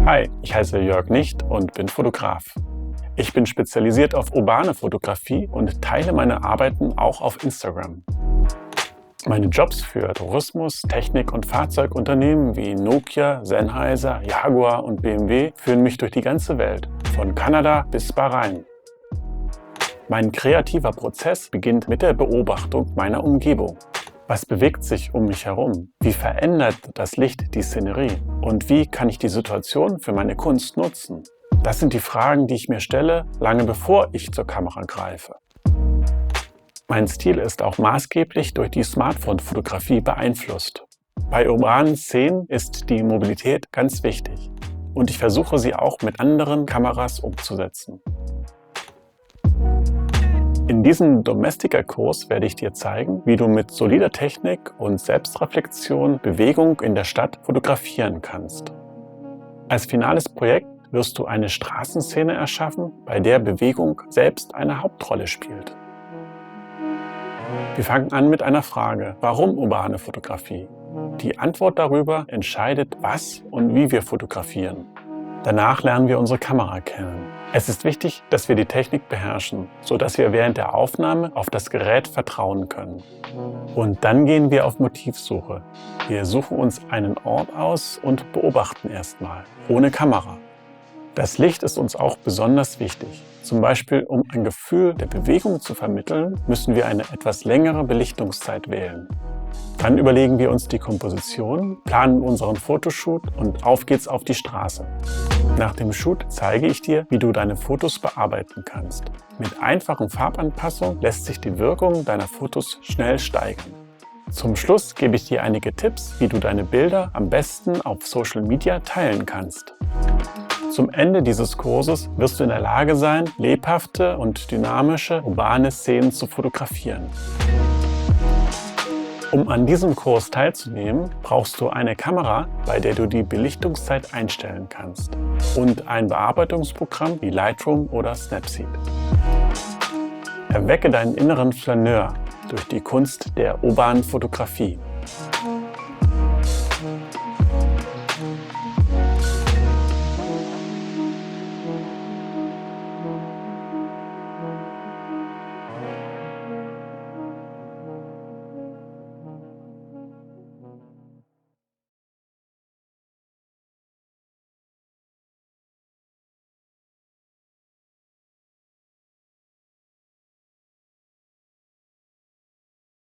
Hi, ich heiße Jörg Nicht und bin Fotograf. Ich bin spezialisiert auf urbane Fotografie und teile meine Arbeiten auch auf Instagram. Meine Jobs für Tourismus-, Technik- und Fahrzeugunternehmen wie Nokia, Sennheiser, Jaguar und BMW führen mich durch die ganze Welt, von Kanada bis Bahrain. Mein kreativer Prozess beginnt mit der Beobachtung meiner Umgebung. Was bewegt sich um mich herum? Wie verändert das Licht die Szenerie? Und wie kann ich die Situation für meine Kunst nutzen? Das sind die Fragen, die ich mir stelle, lange bevor ich zur Kamera greife. Mein Stil ist auch maßgeblich durch die Smartphone-Fotografie beeinflusst. Bei urbanen Szenen ist die Mobilität ganz wichtig und ich versuche sie auch mit anderen Kameras umzusetzen. In diesem Domestika-Kurs werde ich dir zeigen, wie du mit solider Technik und Selbstreflexion Bewegung in der Stadt fotografieren kannst. Als finales Projekt wirst du eine Straßenszene erschaffen, bei der Bewegung selbst eine Hauptrolle spielt. Wir fangen an mit einer Frage: Warum urbane Fotografie? Die Antwort darüber entscheidet, was und wie wir fotografieren. Danach lernen wir unsere Kamera kennen. Es ist wichtig, dass wir die Technik beherrschen, sodass wir während der Aufnahme auf das Gerät vertrauen können. Und dann gehen wir auf Motivsuche. Wir suchen uns einen Ort aus und beobachten erstmal, ohne Kamera. Das Licht ist uns auch besonders wichtig. Zum Beispiel, um ein Gefühl der Bewegung zu vermitteln, müssen wir eine etwas längere Belichtungszeit wählen. Dann überlegen wir uns die Komposition, planen unseren Fotoshoot und auf geht's auf die Straße. Nach dem Shoot zeige ich dir, wie du deine Fotos bearbeiten kannst. Mit einfachen Farbanpassungen lässt sich die Wirkung deiner Fotos schnell steigern. Zum Schluss gebe ich dir einige Tipps, wie du deine Bilder am besten auf Social Media teilen kannst. Zum Ende dieses Kurses wirst du in der Lage sein, lebhafte und dynamische urbane Szenen zu fotografieren. Um an diesem Kurs teilzunehmen, brauchst du eine Kamera, bei der du die Belichtungszeit einstellen kannst, und ein Bearbeitungsprogramm wie Lightroom oder Snapseed. Erwecke deinen inneren Flaneur durch die Kunst der urbanen Fotografie.